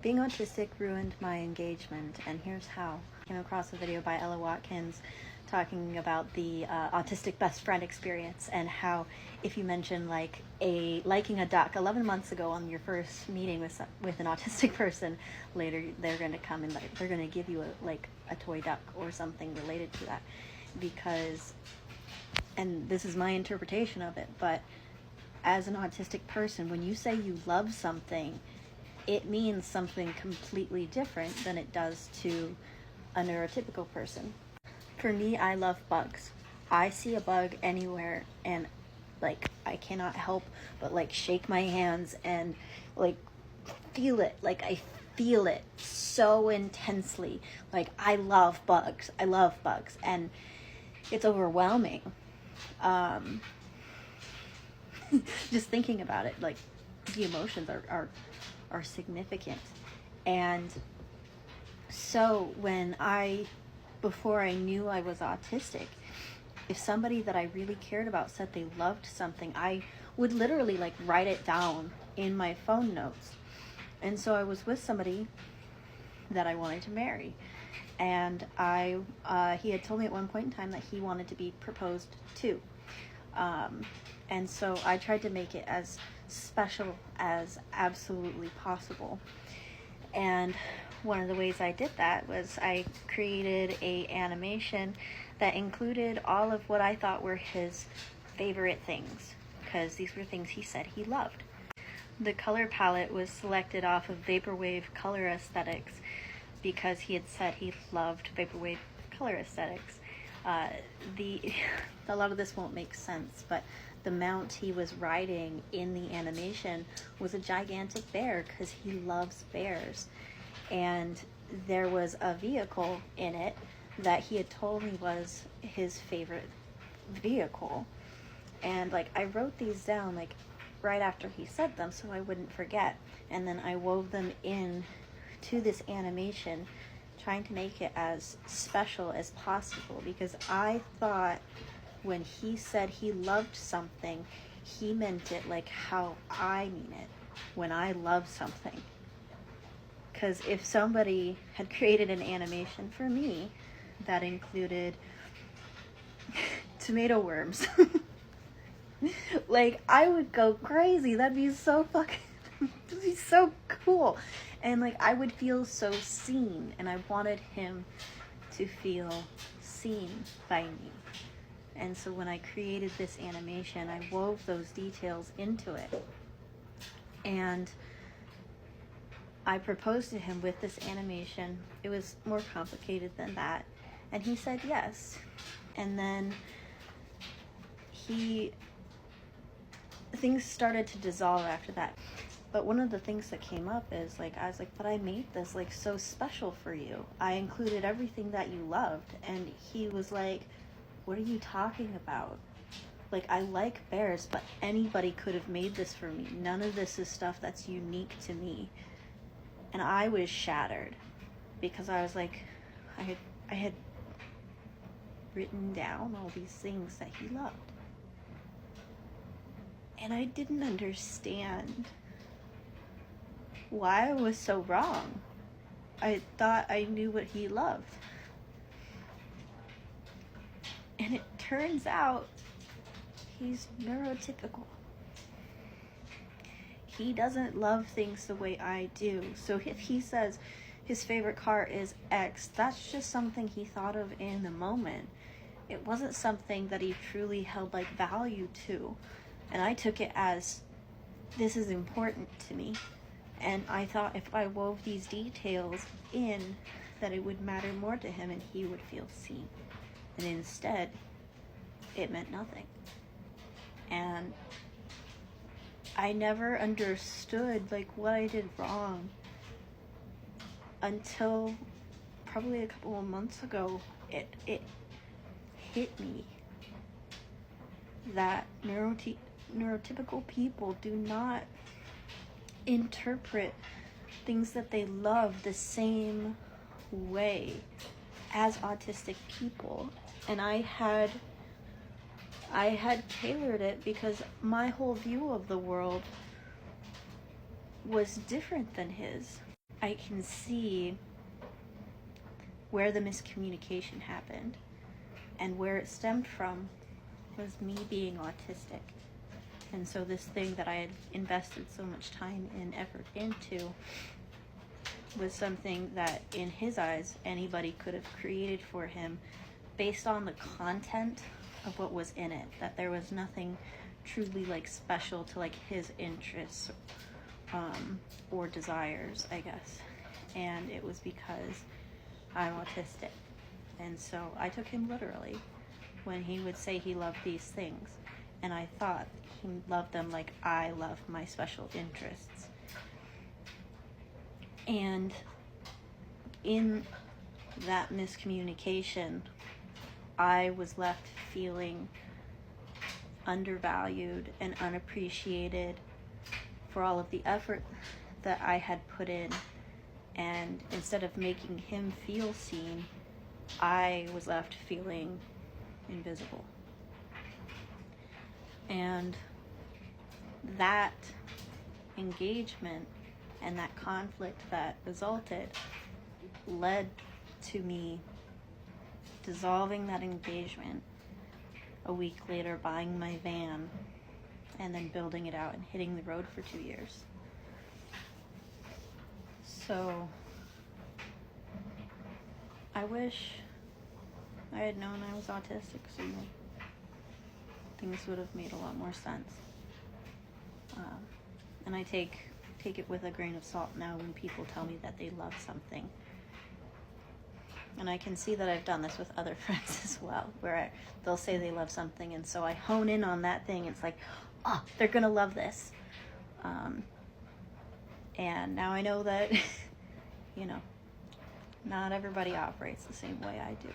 Being autistic ruined my engagement, and here's how. I came across a video by Ella Watkins talking about the autistic best friend experience, and how if you mention liking a duck 11 months ago on your first meeting with an autistic person, later they're going to come and they're going to give you a toy duck or something related to that, because, and this is my interpretation of it, but as an autistic person, when you say you love something, it means something completely different than it does to a neurotypical person. For me, I love bugs. I see a bug anywhere and I cannot help but shake my hands and feel it. I feel it so intensely. I love bugs. I love bugs, and it's overwhelming. Just thinking about it, the emotions are significant. And so before I knew I was autistic, if somebody that I really cared about said they loved something, I would literally write it down in my phone notes. And so I was with somebody that I wanted to marry, and he had told me at one point in time that he wanted to be proposed to. And so I tried to make it as special as absolutely possible. And one of the ways I did that was I created an animation that included all of what I thought were his favorite things, because these were things he said he loved. The color palette was selected off of vaporwave color aesthetics because he had said he loved vaporwave color aesthetics. A lot of this won't make sense, but the mount he was riding in the animation was a gigantic bear because he loves bears. And there was a vehicle in it that he had told me was his favorite vehicle. And I wrote these down right after he said them so I wouldn't forget. And then I wove them in to this animation, trying to make it as special as possible, because I thought when he said he loved something, he meant it how I mean it when I love something. Because if somebody had created an animation for me that included tomato worms, I would go crazy. That'd be so that'd be so cool. And I would feel so seen, and I wanted him to feel seen by me. And so when I created this animation, I wove those details into it. And I proposed to him with this animation. It was more complicated than that. And he said yes. And then things started to dissolve after that. But one of the things that came up is I was but I made this so special for you. I included everything that you loved. And he was what are you talking about? I like bears, but anybody could have made this for me. None of this is stuff that's unique to me. And I was shattered, because I was I had written down all these things that he loved. And I didn't understand why I was so wrong. I thought I knew what he loved. And it turns out he's neurotypical. He doesn't love things the way I do. So if he says his favorite car is X, that's just something he thought of in the moment. It wasn't something that he truly held value to. And I took it as, this is important to me. And I thought if I wove these details in, that it would matter more to him and he would feel seen. And instead, it meant nothing. And I never understood what I did wrong until probably a couple of months ago. It hit me that neurotypical people do not interpret things that they love the same way as autistic people. And I had tailored it because my whole view of the world was different than his. I can see where the miscommunication happened, and where it stemmed from was me being autistic. And so this thing that I had invested so much time and effort into was something that, in his eyes, anybody could have created for him based on the content of what was in it. That there was nothing truly like special to like his interests or desires, I guess. And it was because I'm autistic. And so I took him literally when he would say he loved these things. And I thought he loved them like I love my special interests. And in that miscommunication, I was left feeling undervalued and unappreciated for all of the effort that I had put in. And instead of making him feel seen, I was left feeling invisible. And that engagement and that conflict that resulted led to me dissolving that engagement, a week later buying my van, and then building it out and hitting the road for 2 years. So I wish I had known I was autistic sooner. Things would have made a lot more sense. And I take it with a grain of salt now when people tell me that they love something. And I can see that I've done this with other friends as well, where they'll say they love something, and so I hone in on that thing. It's like, oh, they're gonna love this. And now I know that, not everybody operates the same way I do.